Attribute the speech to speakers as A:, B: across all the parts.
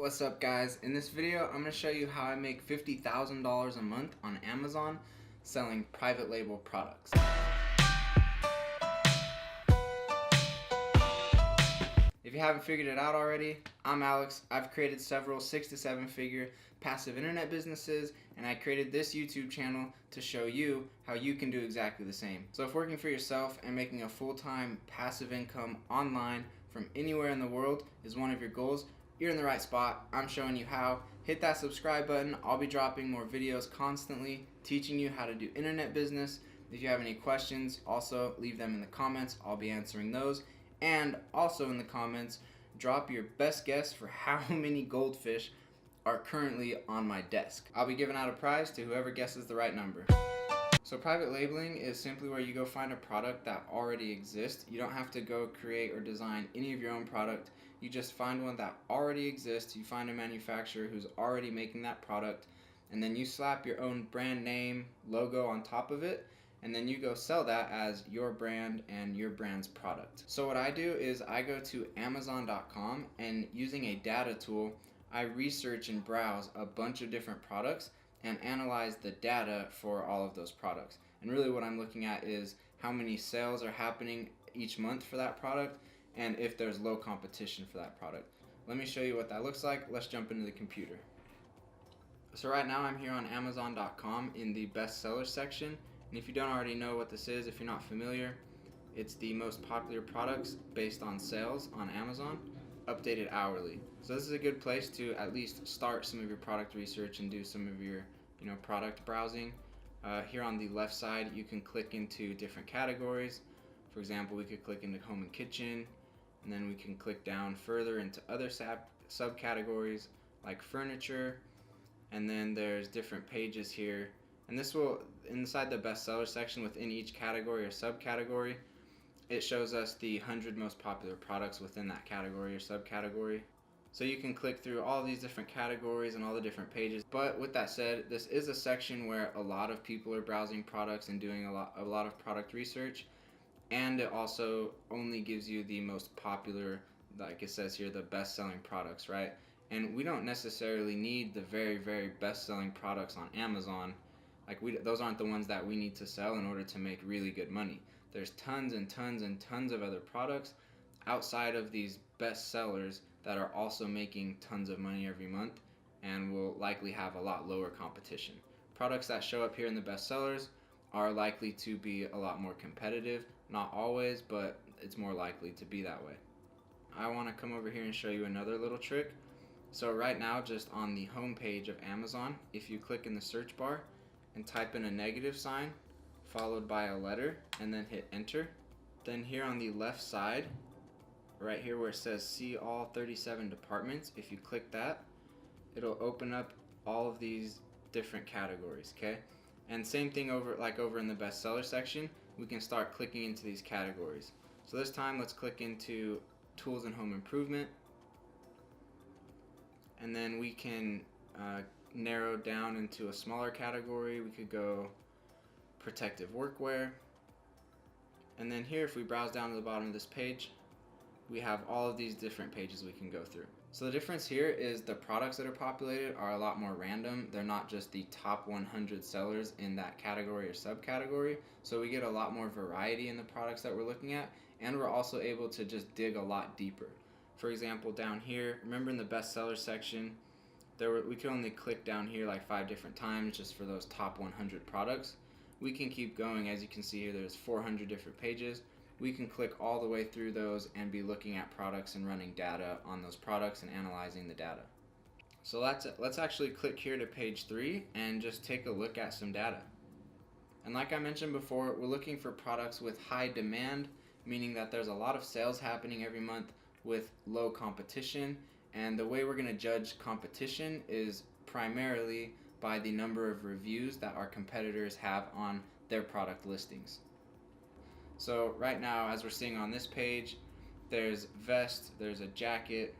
A: What's up, guys? In this video I'm going to show you how I make $50,000 a month on Amazon selling private label products. If you haven't figured it out already, I'm Alex. I've created several 6 to 7 figure passive internet businesses, and I created this YouTube channel to show you how you can do exactly the same. So if working for yourself and making a full-time passive income online from anywhere in the world is one of your goals, you're in the right spot. I'm showing you how. Hit that subscribe button. I'll be dropping more videos constantly teaching you how to do internet business. If you have any questions, also leave them in the comments. I'll be answering those. And also in the comments, drop your best guess for how many goldfish are currently on my desk. I'll be giving out a prize to whoever guesses the right number. So private labeling is simply where you go find a product that already exists. You don't have to go create or design any of your own product. You just find one that already exists. You find a manufacturer who's already making that product, and then you slap your own brand name, logo on top of it, and then you go sell that as your brand and your brand's product. So what I do is I go to Amazon.com, and using a data tool, I research and browse a bunch of different products and analyze the data for all of those products. And really what I'm looking at is how many sales are happening each month for that product and if there's low competition for that product. Let me show you what that looks like. Let's jump into the computer. So right now I'm here on Amazon.com in the Bestsellers section. And if you don't already know what this is, if you're not familiar, it's the most popular products based on sales on Amazon, updated hourly. So this is a good place to at least start some of your product research and do some of your product browsing. Here on the left side you can click into different categories. For example, we could click into home and kitchen, and then we can click down further into other subcategories like furniture, and then there's different pages here. And this will, inside the bestseller section within each category or subcategory, it shows us the 100 most popular products within that category or subcategory. So you can click through all these different categories and all the different pages. But with that said, this is a section where a lot of people are browsing products and doing a lot of product research. And it also only gives you the most popular, like it says here, the best-selling products, right? And we don't necessarily need the very, very best-selling products on Amazon. Those aren't the ones that we need to sell in order to make really good money. There's tons and tons and tons of other products outside of these best sellers that are also making tons of money every month and will likely have a lot lower competition. Products that show up here in the best sellers are likely to be a lot more competitive. Not always, but it's more likely to be that way. I want to come over here and show you another little trick. So right now, just on the home page of Amazon, if you click in the search bar and type in a negative sign followed by a letter and then hit enter, then here on the left side, right here where it says see all 37 departments, if you click that, it'll open up all of these different categories, okay? And same thing over in the bestseller section, we can start clicking into these categories. So this time let's click into tools and home improvement, and then we can narrow down into a smaller category. We could go protective workwear, and then here if we browse down to the bottom of this page, we have all of these different pages we can go through. So the difference here is the products that are populated are a lot more random. They're not just the top 100 sellers in that category or subcategory. So we get a lot more variety in the products that we're looking at, and we're also able to just dig a lot deeper. For example, down here, remember in the bestseller section, we could only click down here like 5 different times just for those top 100 products. We can keep going. As you can see here, there's 400 different pages. We can click all the way through those and be looking at products and running data on those products and analyzing the data. So let's actually click here to page 3 and just take a look at some data. And like I mentioned before, we're looking for products with high demand, meaning that there's a lot of sales happening every month with low competition. And the way we're going to judge competition is primarily by the number of reviews that our competitors have on their product listings. So right now, as we're seeing on this page, there's vest, there's a jacket,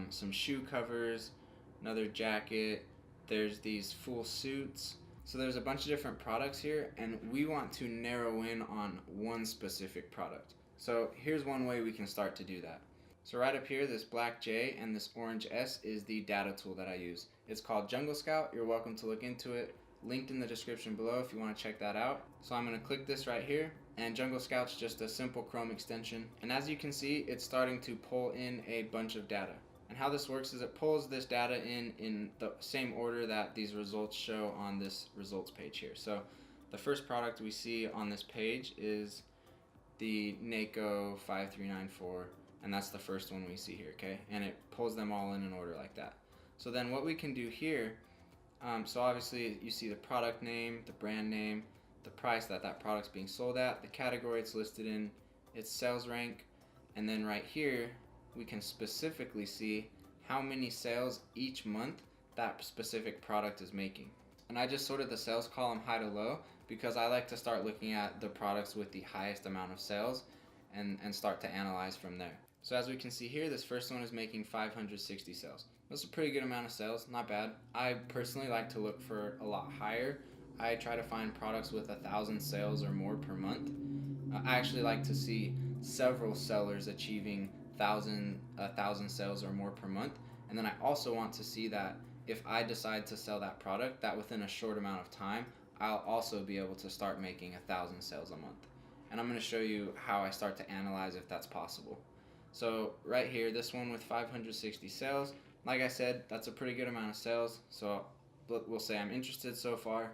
A: some shoe covers, another jacket, there's these full suits. So there's a bunch of different products here, and we want to narrow in on one specific product. So here's one way we can start to do that. So right up here, this black J and this orange S is the data tool that I use. It's called Jungle Scout. You're welcome to look into it. Linked in the description below if you want to check that out. So I'm going to click this right here, and Jungle Scout's just a simple Chrome extension. And as you can see, it's starting to pull in a bunch of data. And how this works is it pulls this data in the same order that these results show on this results page here. So the first product we see on this page is the NACO 5394, and that's the first one we see here, okay? And it pulls them all in order like that. So then what we can do here, so obviously you see the product name, the brand name, the price that that product's being sold at, the category it's listed in, its sales rank, and then right here we can specifically see how many sales each month that specific product is making. And I just sorted the sales column high to low because I like to start looking at the products with the highest amount of sales and start to analyze from there. So as we can see here, this first one is making 560 sales. That's a pretty good amount of sales, not bad. I personally like to look for a lot higher. I try to find products with 1,000 sales or more per month. I actually like to see several sellers achieving 1,000 sales or more per month. And then I also want to see that if I decide to sell that product, that within a short amount of time, I'll also be able to start making 1,000 sales a month. And I'm going to show you how I start to analyze if that's possible. So right here, this one with 560 sales, like I said, that's a pretty good amount of sales. So we'll say I'm interested so far.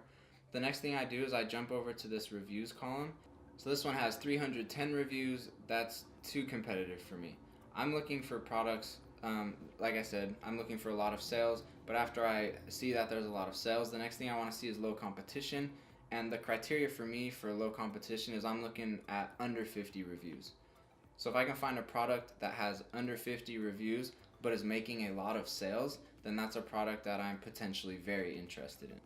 A: The next thing I do is I jump over to this reviews column. So this one has 310 reviews. That's too competitive for me. I'm looking for products, like I said, I'm looking for a lot of sales, but after I see that there's a lot of sales, the next thing I want to see is low competition. And the criteria for me for low competition is I'm looking at under 50 reviews. So if I can find a product that has under 50 reviews but is making a lot of sales, then that's a product that I'm potentially very interested in.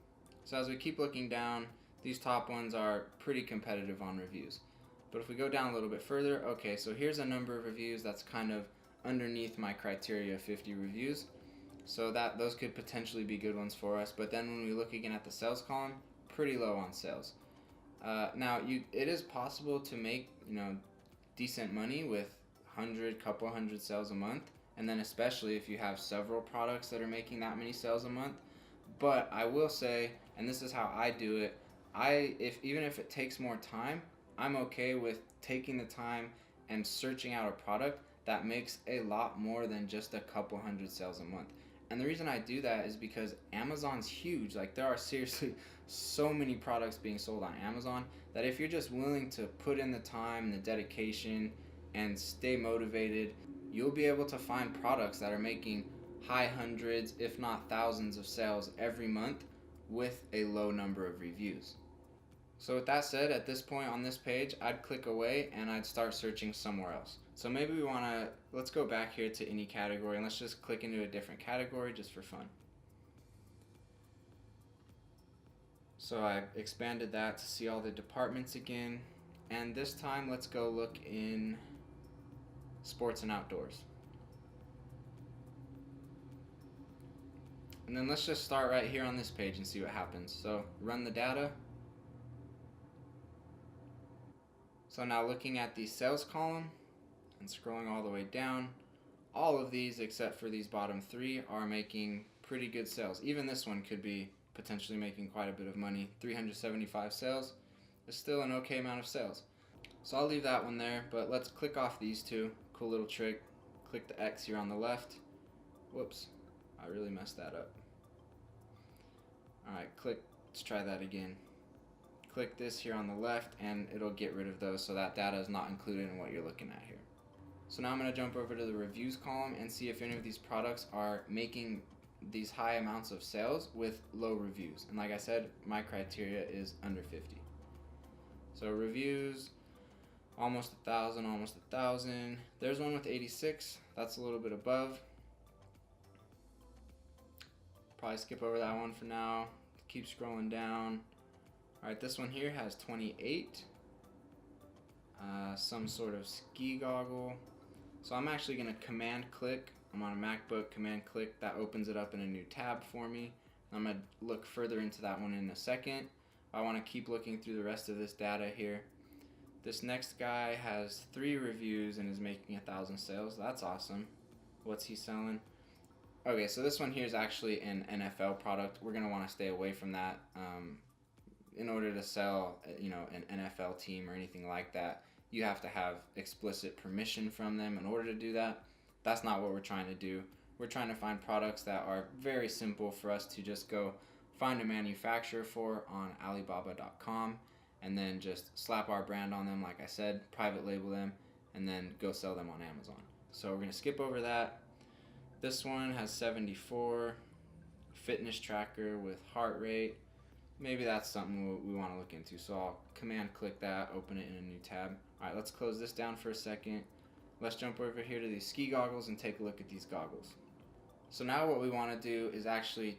A: So as we keep looking down, these top ones are pretty competitive on reviews. But if we go down a little bit further, okay, so here's a number of reviews that's kind of underneath my criteria of 50 reviews. So those could potentially be good ones for us. But then when we look again at the sales column, pretty low on sales. Now it is possible to make decent money with couple hundred sales a month, and then especially if you have several products that are making that many sales a month. But I will say, and this is how I do it, even if it takes more time, I'm okay with taking the time and searching out a product that makes a lot more than just a couple hundred sales a month. And the reason I do that is because Amazon's huge. Like, there are seriously so many products being sold on Amazon that if you're just willing to put in the time and the dedication and stay motivated, you'll be able to find products that are making high hundreds, if not thousands of sales every month with a low number of reviews. So with that said, at this point on this page, I'd click away and I'd start searching somewhere else. So maybe let's go back here to any category and let's just click into a different category just for fun. So I expanded that to see all the departments again. And this time, let's go look in sports and outdoors. And then let's just start right here on this page and see what happens. So run the data. So now looking at the sales column and scrolling all the way down, all of these except for these bottom three are making pretty good sales. Even this one could be potentially making quite a bit of money. 375 sales is still an okay amount of sales. So I'll leave that one there, but let's click off these two. Cool little trick. Click the X here on the left. Whoops, I really messed that up. Alright, let's try that again. Click this here on the left and it'll get rid of those, so that data is not included in what you're looking at here. So now I'm going to jump over to the reviews column and see if any of these products are making these high amounts of sales with low reviews. And like I said, my criteria is under 50. So reviews, almost 1,000. There's one with 86. That's a little bit above. Probably skip over that one for now. Keep scrolling down. Alright, this one here has 28. Some sort of ski goggle. So I'm actually going to command click. I'm on a MacBook, command click. That opens it up in a new tab for me. I'm going to look further into that one in a second. I want to keep looking through the rest of this data here. This next guy has 3 reviews and is making 1,000 sales. That's awesome. What's he selling? Okay, so this one here is actually an NFL product. We're gonna want to stay away from that. In order to sell, an NFL team or anything like that, you have to have explicit permission from them in order to do that. That's not what we're trying to do. We're trying to find products that are very simple for us to just go find a manufacturer for on Alibaba.com and then just slap our brand on them, like I said, private label them, and then go sell them on Amazon. So we're going to skip over that. This one has 74, fitness tracker with heart rate. Maybe that's something we want to look into. So I'll command click that, open it in a new tab. All right, let's close this down for a second. Let's jump over here to these ski goggles and take a look at these goggles. So now what we want to do is actually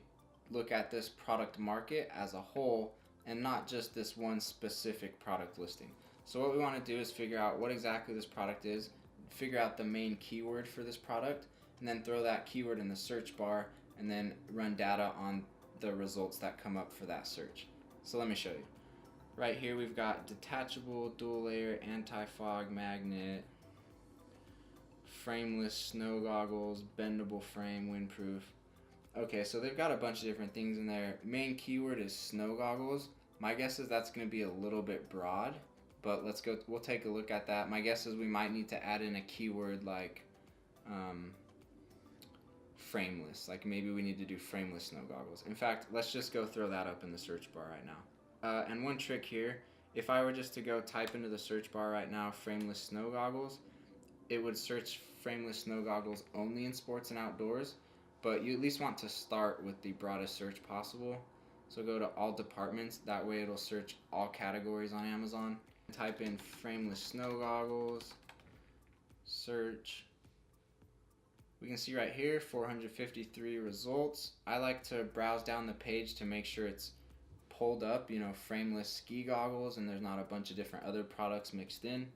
A: look at this product market as a whole and not just this one specific product listing. So what we want to do is figure out what exactly this product is, figure out the main keyword for this product, and then throw that keyword in the search bar and then run data on the results that come up for that search. So let me show you. Right here we've got detachable, dual layer, anti-fog magnet, frameless snow goggles, bendable frame, windproof. Okay, so they've got a bunch of different things in there. Main keyword is snow goggles. My guess is that's going to be a little bit broad, but we'll take a look at that. My guess is we might need to add in a keyword like frameless. Like maybe we need to do frameless snow goggles. In fact, let's just go throw that up in the search bar right now. And one trick here, if I were just to go type into the search bar right now, frameless snow goggles, it would search frameless snow goggles only in sports and outdoors, but you at least want to start with the broadest search possible. So go to all departments, that way it'll search all categories on Amazon. Type in frameless snow goggles, search. We can see right here 453 results. I like to browse down the page to make sure it's pulled up, frameless ski goggles and there's not a bunch of different other products mixed in.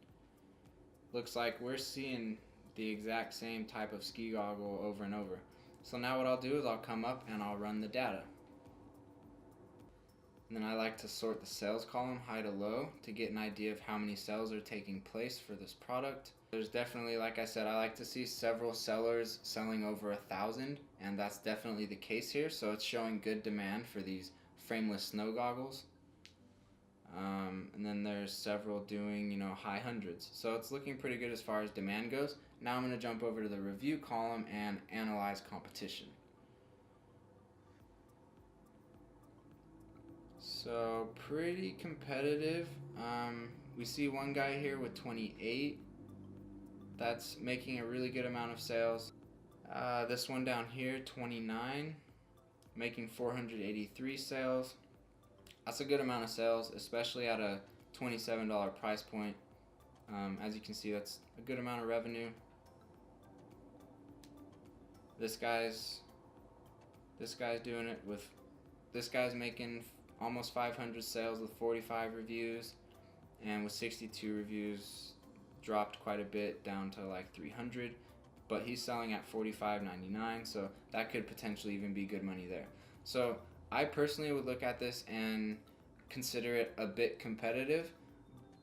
A: Looks like we're seeing the exact same type of ski goggle over and over. So now what I'll do is I'll come up and I'll run the data. And then I like to sort the sales column high to low to get an idea of how many sales are taking place for this product. There's definitely, like I said, I like to see several sellers selling over 1,000, and that's definitely the case here. So it's showing good demand for these frameless snow goggles. And then there's several doing, high hundreds. So it's looking pretty good as far as demand goes. Now I'm going to jump over to the review column and analyze competition. So pretty competitive. We see one guy here with 28. That's making a really good amount of sales. This one down here, 29, making 483 sales. That's a good amount of sales, especially at a $27 price point. As you can see, that's a good amount of revenue. This guy's doing it with, this guy's making almost 500 sales with 45 reviews, and with 62 reviews, dropped quite a bit down to like 300, but he's selling at $45.99, so that could potentially even be good money there. So I personally would look at this and consider it a bit competitive,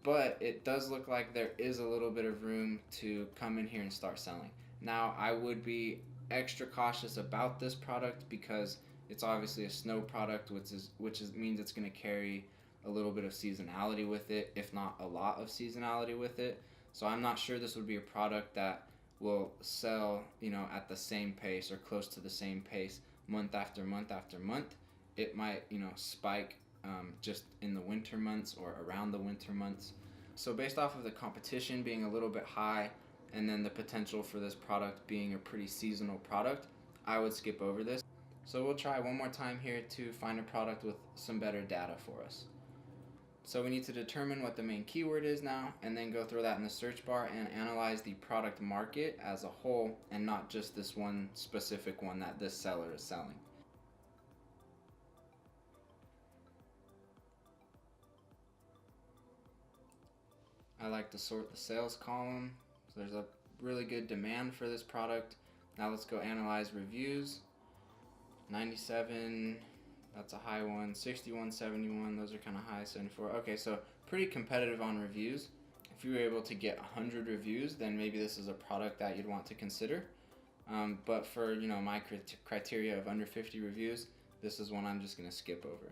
A: but it does look like there is a little bit of room to come in here and start selling. Now, I would be extra cautious about this product because it's obviously a snow product, which means it's going to carry a little bit of seasonality with it, if not a lot of seasonality with it. So I'm not sure this would be a product that will sell, at the same pace or close to the same pace month after month after month. It might, spike just in the winter months or around the winter months. So based off of the competition being a little bit high and then the potential for this product being a pretty seasonal product, I would skip over this. So we'll try one more time here to find a product with some better data for us. So we need to determine what the main keyword is now, and then go throw that in the search bar and analyze the product market as a whole and not just this one specific one that this seller is selling. I like to sort the sales column. So there's a really good demand for this product. Now let's go analyze reviews. 97, that's a high one. 61, 71, those are kind of high. 74, okay, so pretty competitive on reviews. If you were able to get 100 reviews, then maybe this is a product that you'd want to consider. But for my criteria of under 50 reviews, this is one I'm just going to skip over.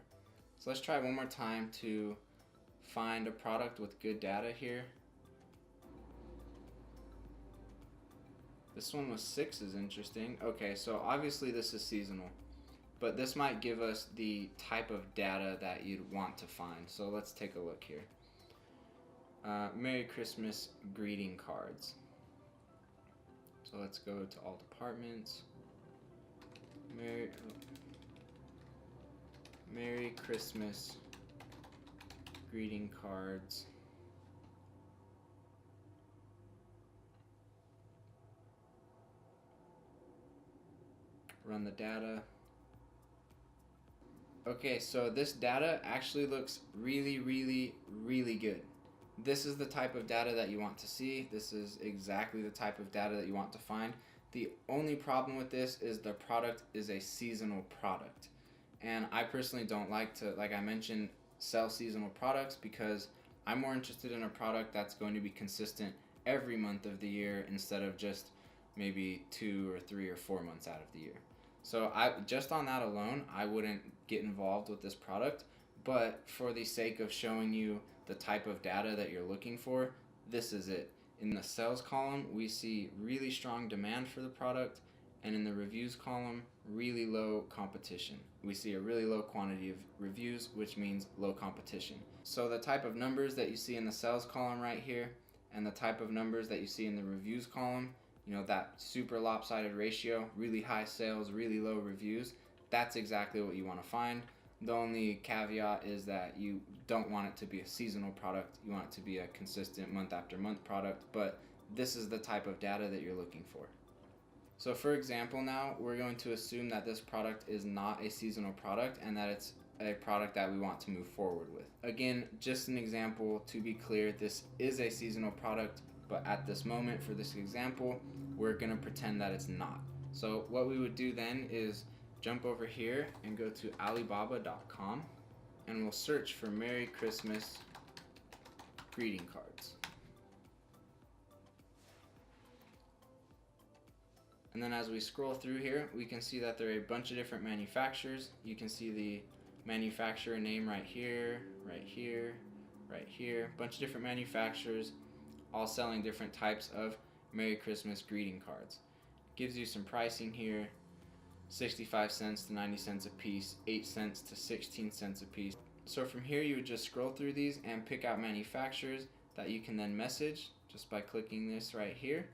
A: So let's try one more time to find a product with good data here. This one with 6 is interesting. Okay, so obviously this is seasonal, but this might give us the type of data that you'd want to find. So let's take a look here. Merry Christmas greeting cards. So let's go to all departments. Merry Christmas greeting cards. Run the data. Okay, so this data actually looks really, really, really good. This is the type of data that you want to see. This is exactly the type of data that you want to find. The only problem with this is the product is a seasonal product. And I personally don't like to, like I mentioned, sell seasonal products because I'm more interested in a product that's going to be consistent every month of the year instead of just maybe 2 or 3 or 4 months out of the year. So just on that alone, I wouldn't get involved with this product, but for the sake of showing you the type of data that you're looking for, this is it. In the sales column, we see really strong demand for the product, and in the reviews column, really low competition. We see a really low quantity of reviews, which means low competition. So the type of numbers that you see in the sales column right here, and the type of numbers that you see in the reviews column, that super lopsided ratio, really high sales, really low reviews, that's exactly what you want to find. The only caveat is that you don't want it to be a seasonal product. You want it to be a consistent month after month product, but this is the type of data that you're looking for. So for example now, we're going to assume that this product is not a seasonal product and that it's a product that we want to move forward with. Again, just an example to be clear, this is a seasonal product, but at this moment for this example, we're going to pretend that it's not. So what we would do then is jump over here and go to Alibaba.com and we'll search for Merry Christmas greeting cards. And then as we scroll through here, we can see that there are a bunch of different manufacturers. You can see the manufacturer name right here, right here, right here. A bunch of different manufacturers all selling different types of Merry Christmas greeting cards. Gives you some pricing here. 65 cents to 90 cents a piece, 8 cents to 16 cents a piece. So from here you would just scroll through these and pick out manufacturers that you can then message just by clicking this right here,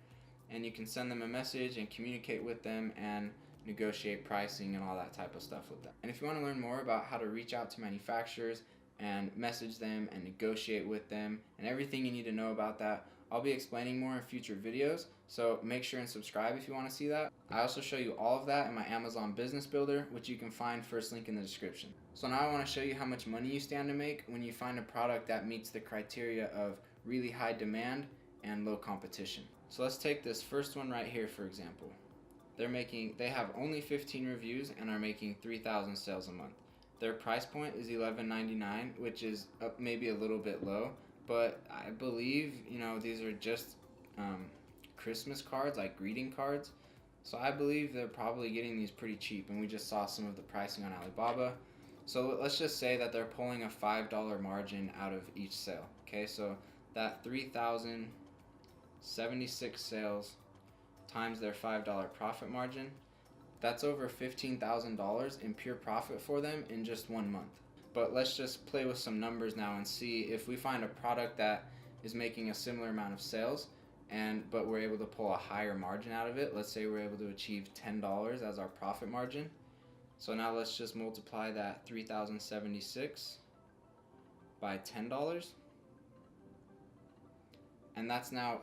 A: and you can send them a message and communicate with them and negotiate pricing and all that type of stuff with them. And if you want to learn more about how to reach out to manufacturers and message them and negotiate with them and everything you need to know about that, I'll be explaining more in future videos, so make sure and subscribe if you want to see that. I also show you all of that in my Amazon Business Builder, which you can find first link in the description. So now I want to show you how much money you stand to make when you find a product that meets the criteria of really high demand and low competition. So let's take this first one right here for example. They have only 15 reviews and are making 3,000 sales a month. Their price point is $11.99, which is maybe a little bit low, but I believe these are just Christmas cards, like greeting cards. So I believe they're probably getting these pretty cheap, and we just saw some of the pricing on Alibaba. So let's just say that they're pulling a $5 margin out of each sale. Okay, so that 3,076 sales times their $5 profit margin, that's over $15,000 in pure profit for them in just 1 month. But let's just play with some numbers now and see if we find a product that is making a similar amount of sales but we're able to pull a higher margin out of it. Let's say we're able to achieve $10 as our profit margin. So now let's just multiply that 3,076 by $10, and that's now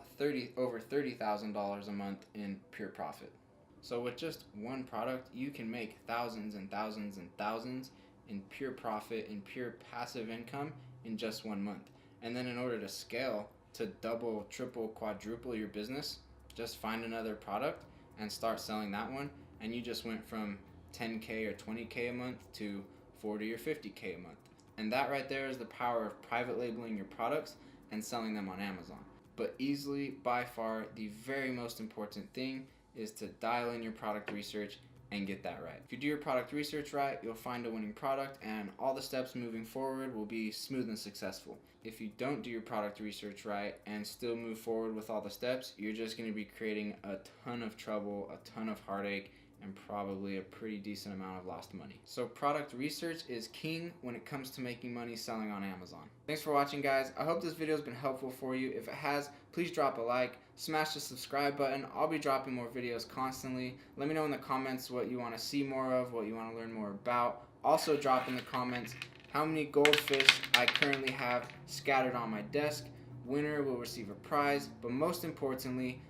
A: over $30,000 a month in pure profit. So with just one product, you can make thousands and thousands and thousands in pure profit, in pure passive income in just 1 month. And then in order to scale to double, triple, quadruple your business, just find another product and start selling that one, and you just went from 10K or 20K a month to 40 or 50K a month. And that right there is the power of private labeling your products and selling them on Amazon. But easily, by far, the very most important thing is to dial in your product research and get that right. If you do your product research right, you'll find a winning product and all the steps moving forward will be smooth and successful. If you don't do your product research right and still move forward with all the steps, you're just going to be creating a ton of trouble, a ton of heartache, and probably a pretty decent amount of lost money. So product research is king when it comes to making money selling on Amazon. Thanks for watching, guys. I hope this video has been helpful for you. If it has, please drop a like, smash the subscribe button. I'll be dropping more videos constantly. Let me know in the comments what you want to see more of, what you want to learn more about. Also drop in the comments how many goldfish I currently have scattered on my desk. Winner will receive a prize, but most importantly,